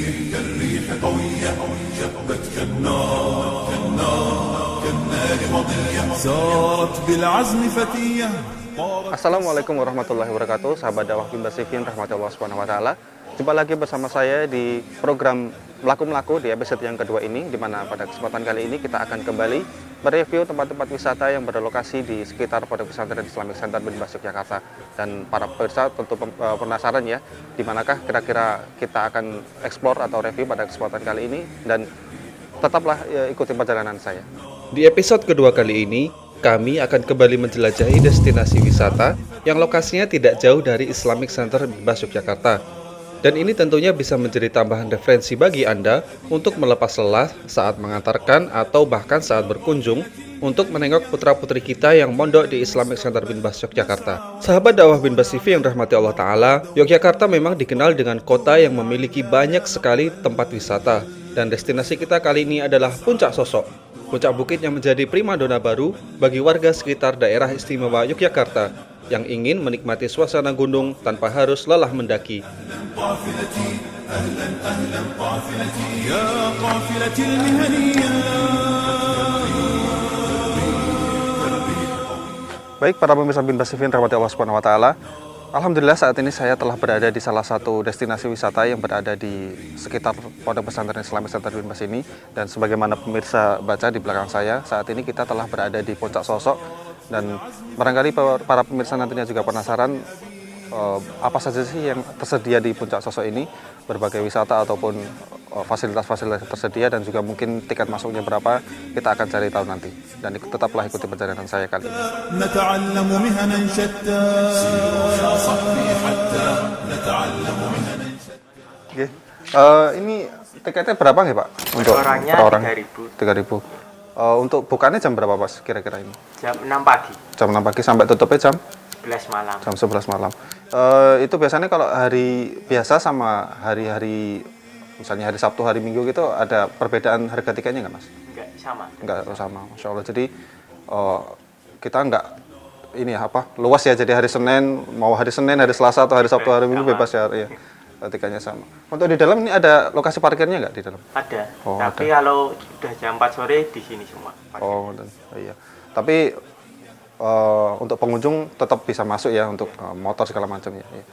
كالريح قوية شبت كالنار مضية سارت بالعزم فتية. Assalamualaikum warahmatullahi wabarakatuh, sahabat dakwah Bimbas TV yang rahmati Allah Subhanahu wa taala. Jumpa lagi bersama saya di program Melaku-Melaku di episode yang kedua ini, di mana pada kesempatan kali ini kita akan kembali mereview tempat-tempat wisata yang berlokasi di sekitar Pondok Pesantren Islamic Center Bimbas Yogyakarta. Dan para pemirsa tentu penasaran ya, di manakah kira-kira kita akan eksplor atau review pada kesempatan kali ini, dan tetaplah ikuti perjalanan saya. Di episode kedua kali ini, kami akan kembali menjelajahi destinasi wisata yang lokasinya tidak jauh dari Islamic Center Bimbas Yogyakarta. Dan ini tentunya bisa menjadi tambahan referensi bagi Anda untuk melepas lelah saat mengantarkan atau bahkan saat berkunjung untuk menengok putra-putri kita yang mondok di Islamic Center Bimbas Yogyakarta. Sahabat dakwah Bimbas TV yang rahmati Allah Ta'ala, Yogyakarta memang dikenal dengan kota yang memiliki banyak sekali tempat wisata. Dan destinasi kita kali ini adalah Puncak Sosok. Puncak bukit yang menjadi primadona baru bagi warga sekitar daerah istimewa Yogyakarta yang ingin menikmati suasana gunung tanpa harus lelah mendaki. Baik para pemirsa Bimbas TV yang rahmati Allah Subhanahu wa taala, alhamdulillah saat ini saya telah berada di salah satu destinasi wisata yang berada di sekitar Pondok Pesantren Islamic Center Bimbas ini. Dan sebagaimana pemirsa baca di belakang saya, saat ini kita telah berada di Puncak Sosok. Dan barangkali para pemirsa nantinya juga penasaran apa saja sih yang tersedia di Puncak Sosok ini, berbagai wisata ataupun fasilitas-fasilitas tersedia, dan juga mungkin tiket masuknya berapa, kita akan cari tahu nanti. Dan tetaplah ikuti perjalanan saya kali ini. Oke. Ini tiketnya berapa nih Pak? Untuk orangnya per orang? 3.000. 3.000. Untuk bukannya jam berapa Mas kira-kira ini? Jam 6 pagi. Jam 6 pagi sampai tutupnya jam? 11 malam. Jam 11 malam. Itu biasanya kalau hari biasa sama hari-hari, misalnya hari Sabtu, hari Minggu gitu, ada perbedaan harga tiketnya nggak Mas? Enggak sama. Enggak sama, Masya Allah. Jadi kita nggak ini luas ya. Jadi hari Senin, mau hari Senin, hari Selasa atau hari Sabtu, hari Minggu bebas ya. Iya. Tiketnya sama. Untuk di dalam ini ada lokasi parkirnya nggak di dalam? Ada. Oh, tapi ada. kalau sudah jam 4 sore di sini semua. Oh, iya. Tapi untuk pengunjung tetap bisa masuk ya, untuk motor segala macam ya. Iya.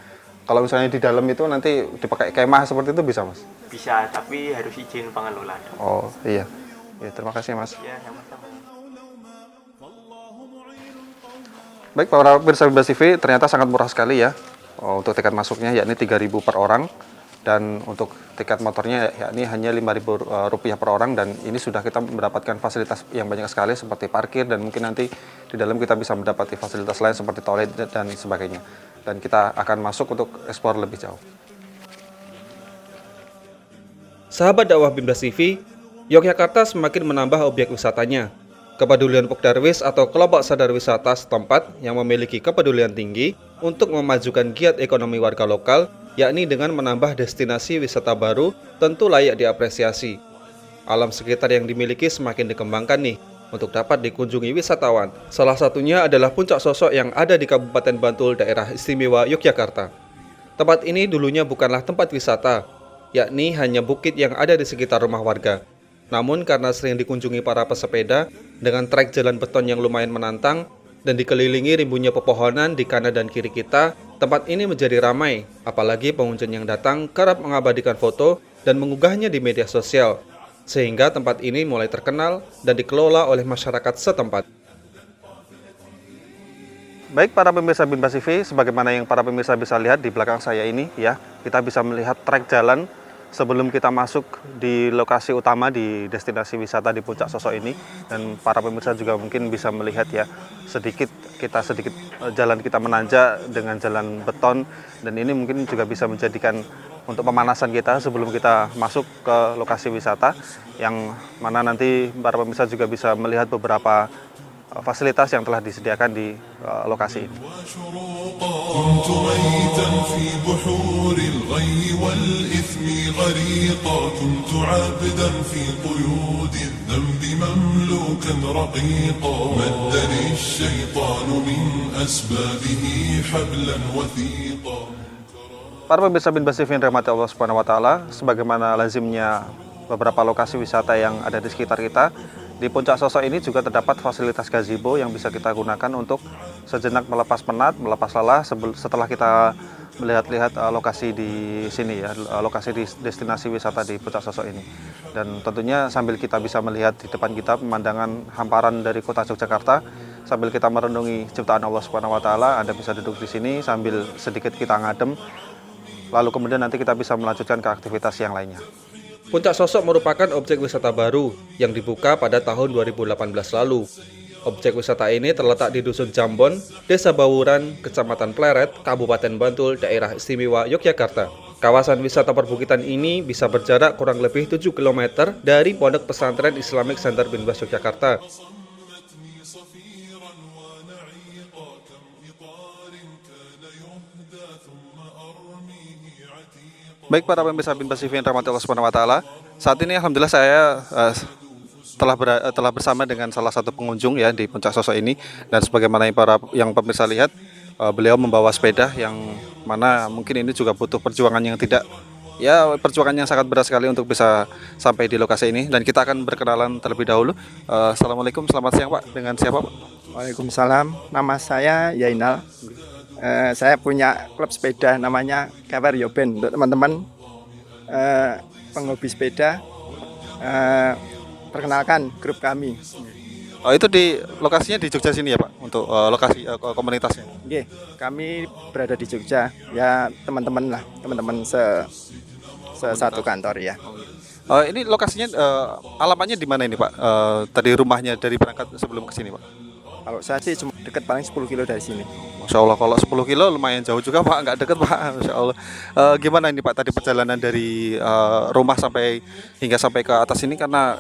Kalau misalnya di dalam itu nanti dipakai kemah seperti itu bisa Mas? Bisa, tapi harus izin pengelola. Oh iya. Ya, terima kasih Mas. Ya, sama-sama. Baik para pemirsa Bimbas TV, ternyata sangat murah sekali ya. Untuk tiket masuknya yakni 3.000 per orang, dan untuk tiket motornya yakni hanya Rp5.000 per orang. Dan ini sudah kita mendapatkan fasilitas yang banyak sekali seperti parkir, dan mungkin nanti di dalam kita bisa mendapati fasilitas lain seperti toilet dan sebagainya. Dan kita akan masuk untuk eksplor lebih jauh. Sahabat dakwah Bimbas TV, Yogyakarta semakin menambah objek wisatanya. Kepedulian Pokdarwis atau kelompok sadar wisata setempat yang memiliki kepedulian tinggi untuk memajukan giat ekonomi warga lokal, yakni dengan menambah destinasi wisata baru, tentu layak diapresiasi. Alam sekitar yang dimiliki semakin dikembangkan nih untuk dapat dikunjungi wisatawan. Salah satunya adalah Puncak Sosok yang ada di Kabupaten Bantul, daerah istimewa Yogyakarta. Tempat ini dulunya bukanlah tempat wisata, yakni hanya bukit yang ada di sekitar rumah warga. Namun karena sering dikunjungi para pesepeda dengan trek jalan beton yang lumayan menantang dan dikelilingi rimbunnya pepohonan di kanan dan kiri kita, tempat ini menjadi ramai. Apalagi pengunjung yang datang kerap mengabadikan foto dan mengunggahnya di media sosial, sehingga tempat ini mulai terkenal dan dikelola oleh masyarakat setempat. Baik para pemirsa Bimbas TV, sebagaimana yang para pemirsa bisa lihat di belakang saya ini ya, kita bisa melihat trek jalan sebelum kita masuk di lokasi utama di destinasi wisata di Puncak Sosok ini. Dan para pemirsa juga mungkin bisa melihat ya, sedikit jalan kita menanjak dengan jalan beton, dan ini mungkin juga bisa menjadikan untuk pemanasan kita sebelum kita masuk ke lokasi wisata, yang mana nanti para pemirsa juga bisa melihat beberapa fasilitas yang telah disediakan di lokasi ini. كنت ميتا في بحور الغي والإثم غريقا كنت عبدا في قيود الذنب مملوكا رقيقا مدني الشيطان من أسبابه حبلا وثيقا Para pemirsa Bin Basif yang dirahmati Allah Subhanahu wa taala, sebagaimana lazimnya beberapa lokasi wisata yang ada di sekitar kita, di Puncak Sosok ini juga terdapat fasilitas gazebo yang bisa kita gunakan untuk sejenak melepas penat, melepas lelah setelah kita melihat-lihat lokasi di sini ya, lokasi di destinasi wisata di Puncak Sosok ini. Dan tentunya sambil kita bisa melihat di depan kita pemandangan hamparan dari kota Yogyakarta, sambil kita merenungi ciptaan Allah Subhanahu wa taala, Anda bisa duduk di sini sambil sedikit kita ngadem. Lalu kemudian nanti kita bisa melanjutkan ke aktivitas yang lainnya. Puncak Sosok merupakan objek wisata baru yang dibuka pada tahun 2018 lalu. Objek wisata ini terletak di Dusun Jambon, Desa Bawuran, Kecamatan Pleret, Kabupaten Bantul, Daerah Istimewa Yogyakarta. Kawasan wisata perbukitan ini bisa berjarak kurang lebih 7 km dari Pondok Pesantren Islamic Center Bin Bas Yogyakarta. Baik para pemirsa Bin Bas TV yang dirahmati Allah Subhanahu wa taala, saat ini alhamdulillah saya telah bersama dengan salah satu pengunjung ya di Puncak Sosok ini, dan sebagaimana yang pemirsa lihat, beliau membawa sepeda yang mana mungkin ini juga butuh perjuangan yang perjuangan yang sangat berat sekali untuk bisa sampai di lokasi ini, dan kita akan berkenalan terlebih dahulu. Assalamualaikum, selamat siang Pak. Dengan siapa Pak? Waalaikumsalam, nama saya Yainal. Saya punya klub sepeda namanya Kawer Yoben. Untuk teman-teman penghobi sepeda, perkenalkan grup kami. Oh, itu di lokasinya di Jogja sini ya Pak, untuk lokasi komunitasnya? Oke, kami berada di Jogja. Ya teman-teman lah, teman-teman satu kantor ya. Ini lokasinya, alamatnya di mana ini Pak? Tadi rumahnya dari berangkat sebelum ke sini Pak? Kalau saya sih cuma dekat, paling 10 kilo dari sini. Masya Allah, kalau 10 kilo lumayan jauh juga Pak, nggak dekat Pak. Masya Allah. Gimana ini Pak tadi perjalanan dari rumah sampai ke atas ini, karena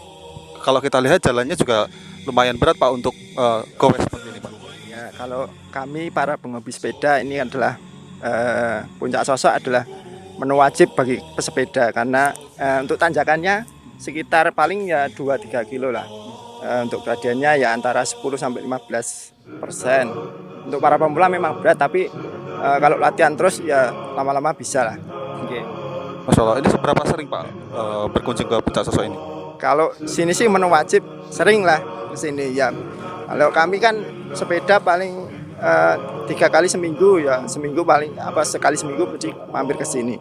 kalau kita lihat jalannya juga lumayan berat Pak untuk goes seperti ini Pak. Ya, kalau kami para penghobi sepeda ini adalah Puncak Sosok adalah menu wajib bagi pesepeda, karena untuk tanjakannya sekitar paling ya 2-3 kilo lah. Untuk gradiennya ya antara 10-15%. Untuk para pemula memang berat, tapi kalau latihan terus ya lama-lama bisa lah. Okay. Masya Allah, ini seberapa sering Pak berkunjung ke Puncak Sosok ini? Kalau sini sih menu wajib, sering lah ke sini ya. Kalau kami kan sepeda paling 3 kali seminggu ya, seminggu paling sekali seminggu mesti mampir ke sini.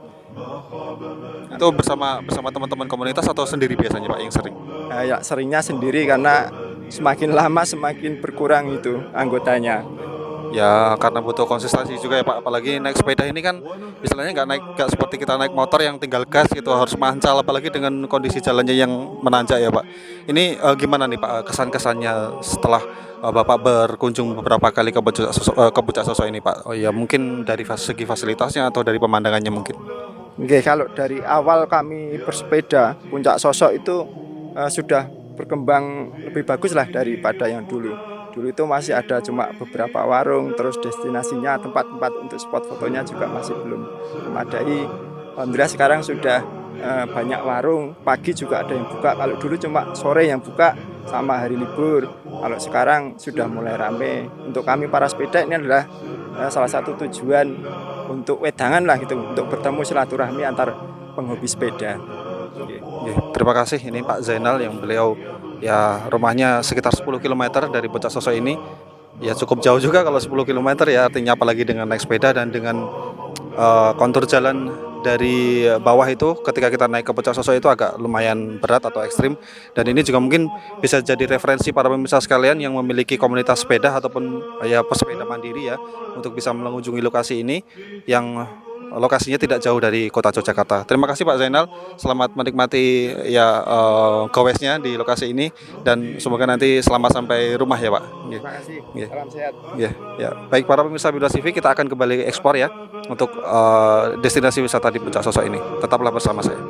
Itu bersama teman-teman komunitas atau sendiri biasanya Pak yang sering? Ya seringnya sendiri, karena semakin lama semakin berkurang itu anggotanya. Ya karena butuh konsistensi juga ya Pak, apalagi naik sepeda ini kan istilahnya nggak seperti kita naik motor yang tinggal gas gitu, harus mancal, apalagi dengan kondisi jalannya yang menanjak ya Pak. Ini gimana nih Pak kesan-kesannya setelah Bapak berkunjung beberapa kali ke Puncak Sosok ini Pak? Oh ya, mungkin dari segi fasilitasnya atau dari pemandangannya mungkin? Oke, kalau dari awal kami bersepeda, Puncak Sosok itu sudah berkembang lebih bagus lah daripada yang dulu. Dulu itu masih ada cuma beberapa warung, terus destinasinya, tempat-tempat untuk spot fotonya juga masih belum memadai. Alhamdulillah sekarang sudah banyak warung, pagi juga ada yang buka. Kalau dulu cuma sore yang buka sama hari libur. Kalau sekarang sudah mulai ramai. Untuk kami para sepeda ini adalah salah satu tujuan untuk wedangan lah gitu, untuk bertemu silaturahmi antar penghobi sepeda. Terima kasih, ini Pak Zainal yang beliau ya rumahnya sekitar 10 km dari Puncak Sosok ini. Ya cukup jauh juga kalau 10 km ya, artinya apalagi dengan naik sepeda dan dengan kontur jalan dari bawah itu ketika kita naik ke Puncak Sosok itu agak lumayan berat atau ekstrim. Dan ini juga mungkin bisa jadi referensi para pemirsa sekalian yang memiliki komunitas sepeda ataupun ya pesepeda mandiri ya, untuk bisa mengunjungi lokasi ini yang lokasinya tidak jauh dari kota Yogyakarta. Terima kasih Pak Zainal, selamat menikmati ya goesnya di lokasi ini, dan semoga nanti selamat sampai rumah ya Pak. Terima kasih. Salam sehat. Ya. Baik para pemirsa Bin Bas TV, kita akan kembali ekspor ya untuk destinasi wisata di Puncak Sosok ini. Tetaplah bersama saya.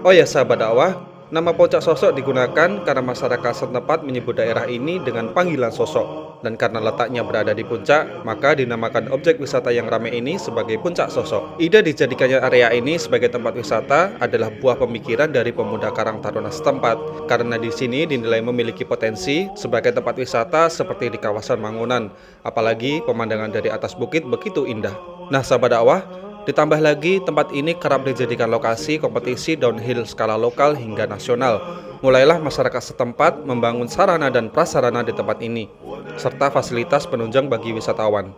Oh ya sahabat dakwah, nama Puncak Sosok digunakan karena masyarakat setempat menyebut daerah ini dengan panggilan Sosok. Dan karena letaknya berada di puncak, maka dinamakan objek wisata yang ramai ini sebagai Puncak Sosok. Ide dijadikannya area ini sebagai tempat wisata adalah buah pemikiran dari pemuda Karang Taruna setempat. Karena di sini dinilai memiliki potensi sebagai tempat wisata seperti di kawasan Mangunan. Apalagi pemandangan dari atas bukit begitu indah. Nah, sahabat dakwah, ditambah lagi tempat ini kerap dijadikan lokasi kompetisi downhill skala lokal hingga nasional. Mulailah masyarakat setempat membangun sarana dan prasarana di tempat ini, serta fasilitas penunjang bagi wisatawan.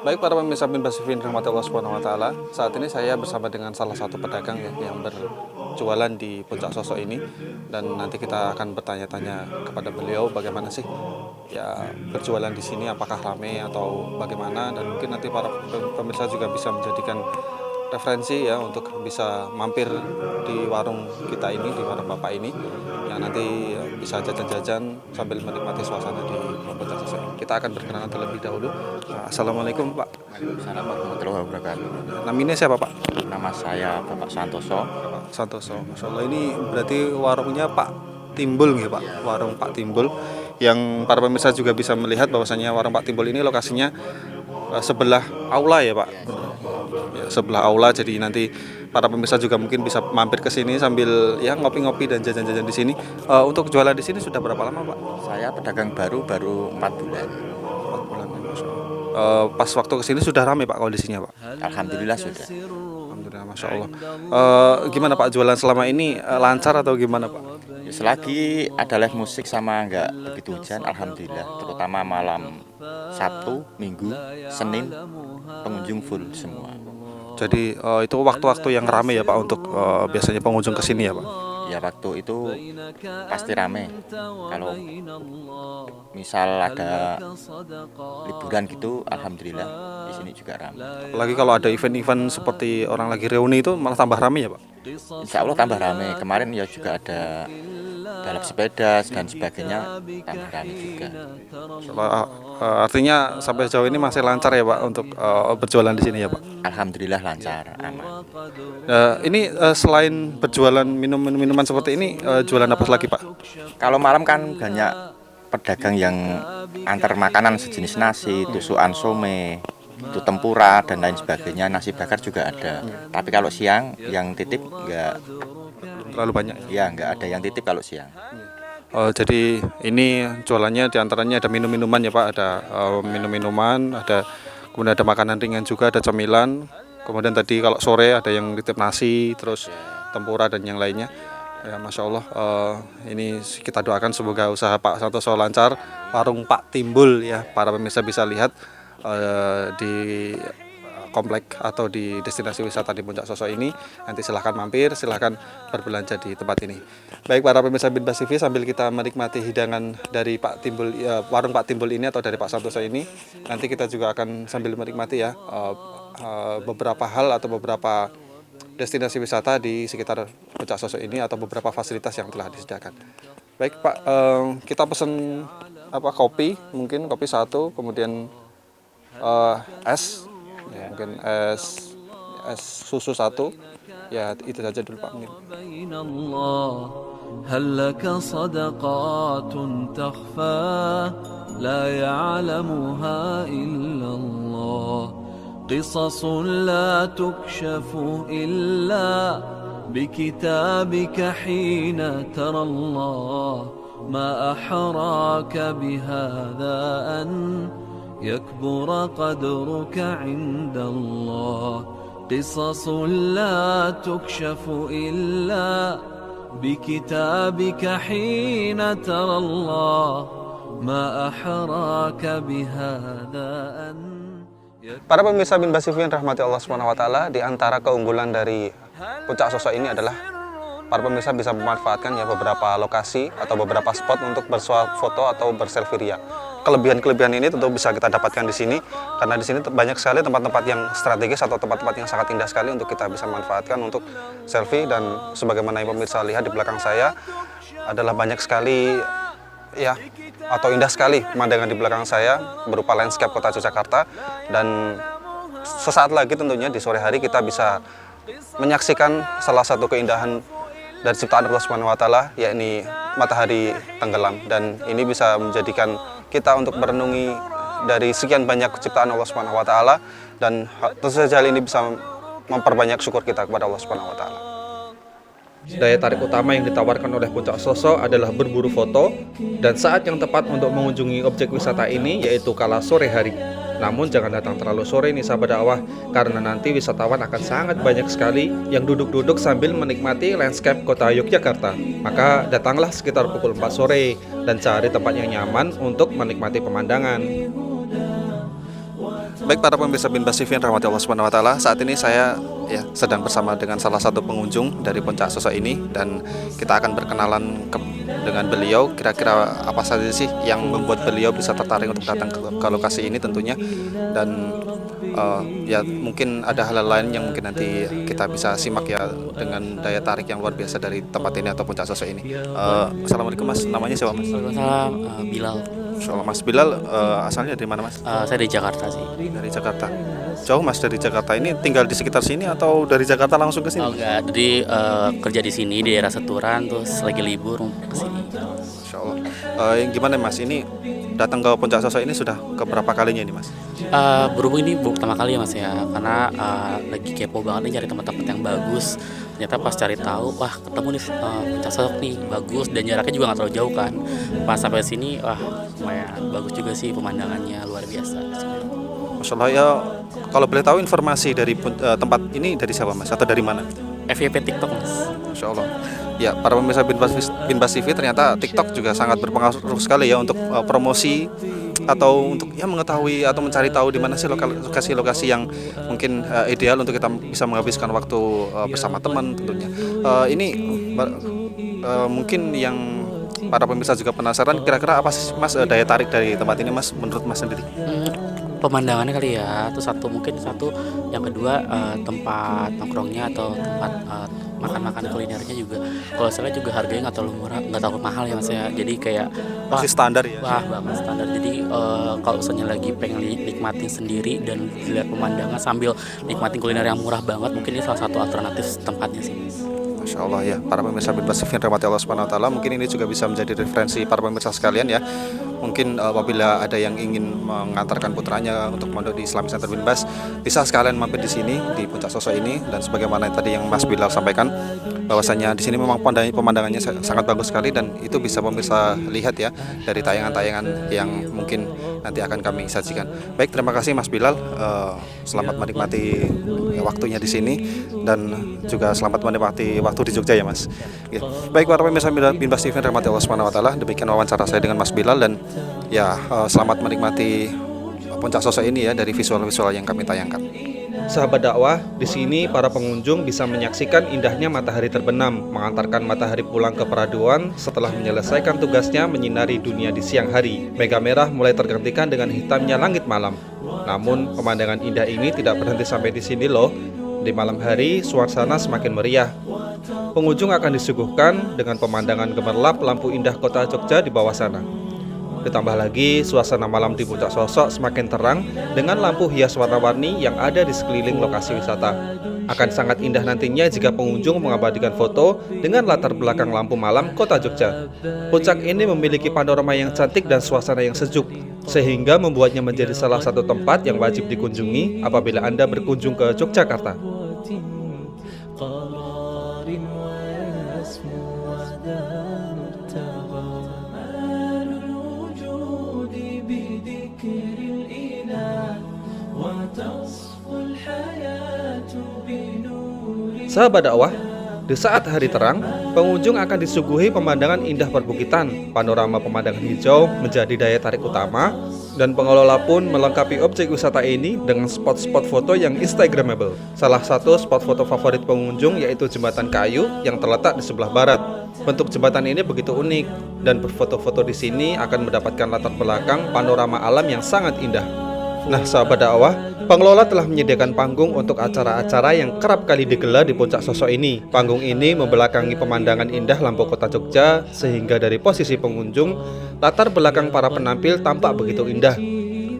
Baik para pemirsa bin Basifin rahmatullah subhanahu wa ta'ala, saat ini saya bersama dengan salah satu pedagang yang berjualan di Puncak Sosok ini, dan nanti kita akan bertanya-tanya kepada beliau bagaimana sih ya berjualan di sini, apakah ramai atau bagaimana, dan mungkin nanti para pemirsa juga bisa menjadikan referensi ya untuk bisa mampir di warung kita ini, di warung Bapak ini, yang nanti bisa jajan-jajan sambil menikmati suasana di Puncak Sosok ini. Kita akan berkenalan terlebih dahulu. Assalamualaikum Pak. Waalaikumsalam warahmatullahi wabarakatuh. Namanya siapa Pak? Nama saya Bapak Santoso. Pak Santoso. Masya Allah, ini berarti warungnya Pak Timbul ya Pak? Warung Pak Timbul, yang para pemirsa juga bisa melihat bahwasanya warung Pak Timbul ini lokasinya sebelah aula ya Pak? Ya, sebelah aula, jadi nanti para pemirsa juga mungkin bisa mampir ke sini sambil ya ngopi-ngopi dan jajan-jajan di sini. Untuk jualan di sini sudah berapa lama Pak? Saya pedagang baru 4 bulan. 4 bulan. Masya Allah. Pas waktu kesini sudah ramai Pak kondisinya Pak? Alhamdulillah sudah. Alhamdulillah, Masya Allah. Gimana Pak jualan selama ini, lancar atau gimana Pak? Ya, selagi ada live musik sama nggak begitu hujan, alhamdulillah. Terutama malam Sabtu, Minggu, Senin, pengunjung full semua. Jadi itu waktu-waktu yang ramai ya Pak untuk biasanya pengunjung ke sini ya Pak? Ya waktu itu pasti rame. Kalau misal ada liburan gitu, alhamdulillah di sini juga rame. Apalagi kalau ada event-event seperti orang lagi reuni itu malah tambah ramai ya Pak? Insya Allah tambah rame. Kemarin ya juga ada balap sepeda dan sebagainya, tambah rame juga. Artinya sampai sejauh ini masih lancar ya Pak untuk berjualan di sini ya Pak? Alhamdulillah lancar, aman. Ini selain berjualan minuman seperti ini, jualan apa lagi Pak? Kalau malam kan banyak pedagang yang antar makanan sejenis nasi, tusukan some, itu tempura dan lain sebagainya, nasi bakar juga ada. Tapi kalau siang yang titip enggak Terlalu banyak ya, enggak ada yang titip kalau siang. Jadi ini jualannya diantaranya ada minum-minuman ya Pak, ada minum-minuman, kemudian ada makanan ringan juga, ada cemilan. Kemudian tadi kalau sore ada yang titip nasi, terus tempura dan yang lainnya. Ya Masya Allah, ini kita doakan semoga usaha Pak Santoso lancar, warung Pak Timbul ya, para pemirsa bisa lihat di komplek atau di destinasi wisata di Puncak Sosok ini. Nanti silahkan mampir, silahkan berbelanja di tempat ini. Baik para pemirsa bin Bas TV, sambil kita menikmati hidangan dari Pak Timbul, warung Pak Timbul ini atau dari Pak Santoso ini, nanti kita juga akan sambil menikmati ya beberapa hal atau beberapa destinasi wisata di sekitar Puncak Sosok ini atau beberapa fasilitas yang telah disediakan. Baik Pak, kita pesan kopi, mungkin kopi 1, kemudian es, ya, mungkin es susu 1, ya itu saja dulu Pak. هل لك صدقات تخفى لا يعلمها إلا الله قصص لا تكشف إلا بكتابك حين ترى الله ما أحراك بهذا أن يكبر قدرك عند الله قصص لا تكشف إلا بكتابك حين ترى الله ما أحراك بهذا أن. Para pemirsa bin Bas TV yang rahmati Allah Subhanahu wa taala, di antara keunggulan dari Puncak Sosok ini adalah para pemirsa bisa memanfaatkan ya beberapa lokasi atau beberapa spot untuk bersuah foto atau berselfie ria. Kelebihan-kelebihan ini tentu bisa kita dapatkan di sini, karena di sini banyak sekali tempat-tempat yang strategis atau tempat-tempat yang sangat indah sekali untuk kita bisa manfaatkan untuk selfie. Dan sebagaimana yang pemirsa lihat di belakang saya adalah banyak sekali ya atau indah sekali pemandangan di belakang saya berupa landscape kota Yogyakarta, dan sesaat lagi tentunya di sore hari kita bisa menyaksikan salah satu keindahan dari ciptaan Allah Subhanahu wa taala, yakni matahari tenggelam, dan ini bisa menjadikan kita untuk merenungi dari sekian banyak ciptaan Allah Subhanahu wa taala, dan tentu saja hal ini bisa memperbanyak syukur kita kepada Allah Subhanahu wa taala. Daya tarik utama yang ditawarkan oleh Puncak Soso adalah berburu foto, dan saat yang tepat untuk mengunjungi objek wisata ini yaitu kala sore hari. Namun jangan datang terlalu sore nih sahabat dakwah, karena nanti wisatawan akan sangat banyak sekali yang duduk-duduk sambil menikmati landscape kota Yogyakarta. Maka datanglah sekitar pukul 4 sore dan cari tempat yang nyaman untuk menikmati pemandangan. Baik para pemirsa Binbas TV yang rahmati Allah Subhanahu wa taala, saat ini saya sedang bersama dengan salah satu pengunjung dari Puncak Soso ini, dan kita akan berkenalan dengan beliau. Kira-kira apa saja sih yang membuat beliau bisa tertarik untuk datang ke lokasi ini tentunya, dan mungkin ada hal lain yang mungkin nanti kita bisa simak ya dengan daya tarik yang luar biasa dari tempat ini atau Puncak Soso ini. Assalamualaikum Mas, namanya siapa Mas? Waalaikumsalam, Bilal. Insyaallah. Mas Bilal asalnya dari mana Mas? Saya dari Jakarta sih. Dari Jakarta. Jauh Mas dari Jakarta, ini tinggal di sekitar sini atau dari Jakarta langsung ke sini? Oh enggak, jadi kerja di sini di daerah Seturan, terus lagi libur ke sini. Insyaallah. Gimana Mas, ini datang ke Puncak Soso ini sudah keberapa kalinya ini Mas? Berhubung ini baru pertama kali ya Mas ya, karena lagi kepo banget nih cari tempat-tempat yang bagus. Ternyata pas cari tahu, wah ketemu nih Puncak Soso nih, bagus dan jaraknya juga nggak terlalu jauh kan. Pas sampai sini, wah lumayan bagus juga sih, pemandangannya luar biasa. Masya Allah ya, kalau boleh tahu informasi dari tempat ini dari siapa Mas, atau dari mana? FYP TikTok Mas. Masya Allah. Ya, para pemirsa Binbas TV, ternyata TikTok juga sangat berpengaruh sekali ya untuk promosi atau untuk mengetahui atau mencari tahu di mana sih lokasi-lokasi yang mungkin ideal untuk kita bisa menghabiskan waktu bersama teman tentunya. Ini mungkin yang para pemirsa juga penasaran, kira-kira apa sih Mas daya tarik dari tempat ini Mas menurut Mas sendiri? Pemandangannya kali ya, itu satu, mungkin satu. Yang kedua tempat nongkrongnya atau tempat makan-makan kulinernya juga. Kalau saya juga harganya nggak terlalu murah, nggak terlalu mahal ya Mas ya. Jadi kayak masih standar ya? Wah banget standar. Jadi kalau misalnya lagi pengen nikmatin sendiri dan lihat pemandangan sambil nikmatin kuliner yang murah banget, mungkin ini salah satu alternatif tempatnya sih Mas. Masya Allah ya, para pemirsa Binbas TV yang rahmati Allah Subhanahu wa taala, mungkin ini juga bisa menjadi referensi para pemirsa sekalian ya. Mungkin apabila ada yang ingin mengantarkan putranya untuk mondok di Islamic Center Binbas, bisa sekalian mampir di sini di Puncak Soso ini. Dan sebagaimana tadi yang Mas Bilal sampaikan, bahwasanya di sini memang pemandangannya sangat bagus sekali, dan itu bisa pemirsa lihat ya dari tayangan-tayangan yang mungkin nanti akan kami sajikan. Baik, terima kasih Mas Bilal. Selamat menikmati waktunya di sini, dan juga selamat menikmati waktu di Jogja ya Mas. Ya. Baik para pemirsa Binbas TV rahmati Allah Subhanahu wa taala, demikian wawancara saya dengan Mas Bilal, dan selamat menikmati Puncak Soso ini ya dari visual-visual yang kami tayangkan. Sahabat dakwah, di sini para pengunjung bisa menyaksikan indahnya matahari terbenam, mengantarkan matahari pulang ke peraduan setelah menyelesaikan tugasnya menyinari dunia di siang hari. Mega merah mulai tergantikan dengan hitamnya langit malam. Namun pemandangan indah ini tidak berhenti sampai di sini loh. Di malam hari suasana semakin meriah. Pengunjung akan disuguhkan dengan pemandangan gemerlap lampu indah kota Jogja di bawah sana. Ditambah lagi, suasana malam di Puncak Soso semakin terang dengan lampu hias warna-warni yang ada di sekeliling lokasi wisata. Akan sangat indah nantinya jika pengunjung mengabadikan foto dengan latar belakang lampu malam kota Jogja. Puncak ini memiliki panorama yang cantik dan suasana yang sejuk, sehingga membuatnya menjadi salah satu tempat yang wajib dikunjungi apabila Anda berkunjung ke Yogyakarta. Sahabat dakwah, di saat hari terang, pengunjung akan disuguhi pemandangan indah perbukitan. Panorama pemandangan hijau menjadi daya tarik utama, dan pengelola pun melengkapi objek wisata ini dengan spot-spot foto yang instagramable. Salah satu spot foto favorit pengunjung yaitu jembatan kayu yang terletak di sebelah barat. Bentuk jembatan ini begitu unik, dan berfoto-foto di sini akan mendapatkan latar belakang panorama alam yang sangat indah. Nah, sahabat dakwah, pengelola telah menyediakan panggung untuk acara-acara yang kerap kali digelar di Puncak Soso ini. Panggung ini membelakangi pemandangan indah lampu kota Jogja, sehingga dari posisi pengunjung, latar belakang para penampil tampak begitu indah.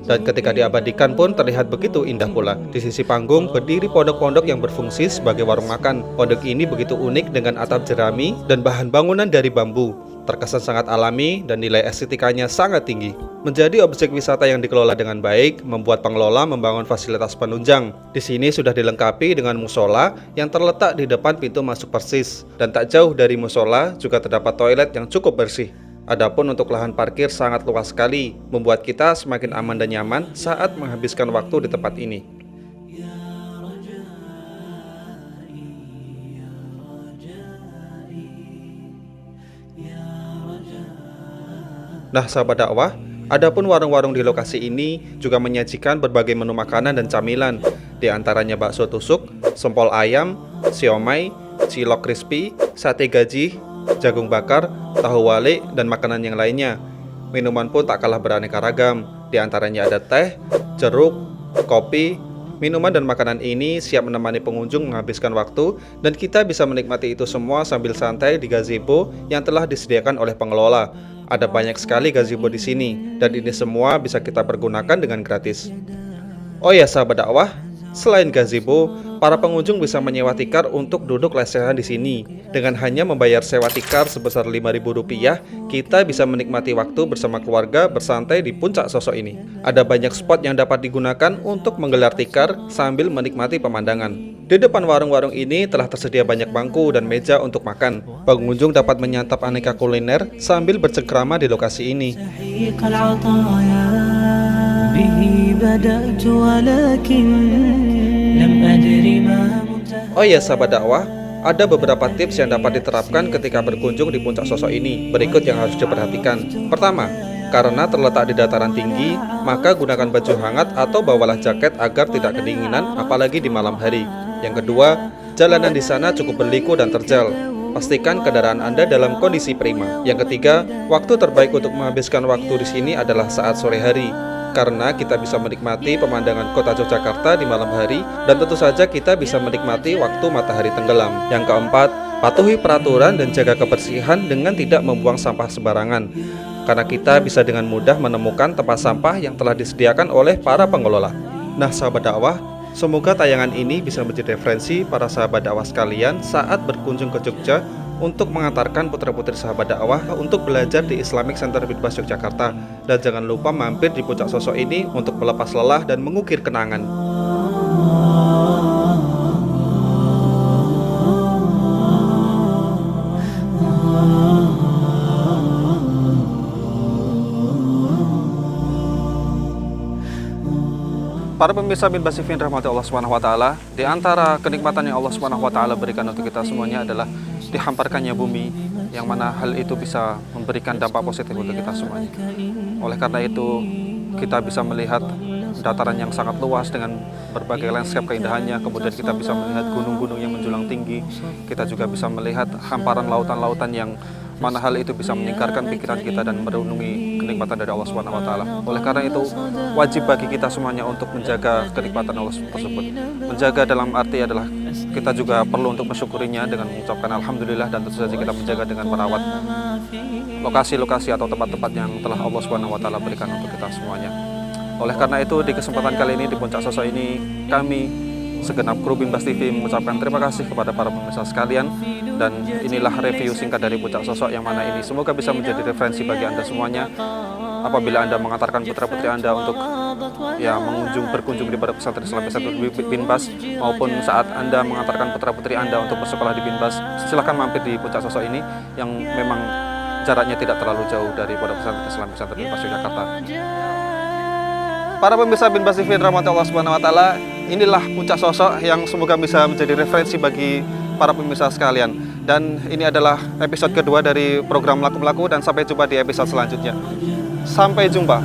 Dan ketika diabadikan pun terlihat begitu indah pula. Di sisi panggung berdiri pondok-pondok yang berfungsi sebagai warung makan. Pondok ini begitu unik dengan atap jerami dan bahan bangunan dari bambu. Terkesan sangat alami dan nilai estetikanya sangat tinggi. Menjadi objek wisata yang dikelola dengan baik, membuat pengelola membangun fasilitas penunjang. Di sini sudah dilengkapi dengan musola yang terletak di depan pintu masuk persis. Dan tak jauh dari musola juga terdapat toilet yang cukup bersih. Adapun untuk lahan parkir sangat luas sekali, membuat kita semakin aman dan nyaman saat menghabiskan waktu di tempat ini. Nah, sahabat dakwah, adapun warung-warung di lokasi ini juga menyajikan berbagai menu makanan dan camilan, di antaranya bakso tusuk, sempol ayam, siomay, cilok crispy, sate gaji, jagung bakar, tahu wale, dan makanan yang lainnya. Minuman pun tak kalah beraneka ragam, di antaranya ada teh, jeruk, kopi. Minuman dan makanan ini siap menemani pengunjung menghabiskan waktu, dan kita bisa menikmati itu semua sambil santai di gazebo yang telah disediakan oleh pengelola. Ada banyak sekali gazebo di sini, dan ini semua bisa kita pergunakan dengan gratis. Oh ya sahabat dakwah, selain gazebo, para pengunjung bisa menyewa tikar untuk duduk lesehan di sini. Dengan hanya membayar sewa tikar sebesar Rp5.000, kita bisa menikmati waktu bersama keluarga bersantai di Puncak Sosok ini. Ada banyak spot yang dapat digunakan untuk menggelar tikar sambil menikmati pemandangan. Di depan warung-warung ini telah tersedia banyak bangku dan meja untuk makan. Pengunjung dapat menyantap aneka kuliner sambil bercengkrama di lokasi ini. Oh ya sahabat dakwah, ada beberapa tips yang dapat diterapkan ketika berkunjung di Puncak Sosok ini. Berikut yang harus diperhatikan. Pertama, karena terletak di dataran tinggi, maka gunakan baju hangat atau bawalah jaket agar tidak kedinginan, apalagi di malam hari. Yang kedua, jalanan di sana cukup berliku dan terjal. Pastikan kendaraan Anda dalam kondisi prima. Yang ketiga, waktu terbaik untuk menghabiskan waktu di sini adalah saat sore hari, karena kita bisa menikmati pemandangan kota Yogyakarta di malam hari, dan tentu saja kita bisa menikmati waktu matahari tenggelam. Yang keempat, patuhi peraturan dan jaga kebersihan dengan tidak membuang sampah sembarangan, karena kita bisa dengan mudah menemukan tempat sampah yang telah disediakan oleh para pengelola. Nah sahabat dakwah, semoga tayangan ini bisa menjadi referensi para sahabat dakwah sekalian saat berkunjung ke Jogja untuk mengantarkan putra-putri sahabat dakwah untuk belajar di Islamic Center Binbas Yogyakarta. Dan jangan lupa mampir di Puncak Sosok ini untuk melepas lelah dan mengukir kenangan. Para pemirsa Binbas TV rahmati Allah SWT, di antara kenikmatan yang Allah SWT berikan untuk kita semuanya adalah dihamparkannya bumi, yang mana hal itu bisa memberikan dampak positif untuk kita semuanya. Oleh karena itu, kita bisa melihat dataran yang sangat luas dengan berbagai landscape keindahannya, kemudian kita bisa melihat gunung-gunung yang menjulang tinggi, kita juga bisa melihat hamparan lautan-lautan yang mana hal itu bisa meningkatkan pikiran kita dan merenungi kenikmatan dari Allah SWT. Oleh karena itu, wajib bagi kita semuanya untuk menjaga kenikmatan Allah tersebut. Menjaga dalam arti adalah kita juga perlu untuk mensyukurinya dengan mengucapkan Alhamdulillah, dan tentu saja kita menjaga dengan merawat lokasi-lokasi atau tempat-tempat yang telah Allah SWT berikan untuk kita semuanya. Oleh karena itu, di kesempatan kali ini di Puncak Sosok ini, kami segenap kru Binbas TV mengucapkan terima kasih kepada para pemirsa sekalian. Dan inilah review singkat dari Puncak Sosok, yang mana ini semoga bisa menjadi referensi bagi Anda semuanya apabila Anda mengantarkan putra-putri Anda untuk berkunjung di Pondok Pesantren Islamic Center Binbas, maupun saat Anda mengantarkan putra-putri Anda untuk bersekolah di Binbas. Silakan mampir di Puncak Sosok ini yang memang jaraknya tidak terlalu jauh dari Pondok Pesantren Islamic Center Binbas Yogyakarta. Para pemirsa Binbas TV rahmati Allah SWT, inilah Puncak Sosok yang semoga bisa menjadi referensi bagi para pemirsa sekalian. Dan ini adalah episode kedua dari program Melaku-Melaku, dan sampai jumpa di episode selanjutnya. Sampai jumpa.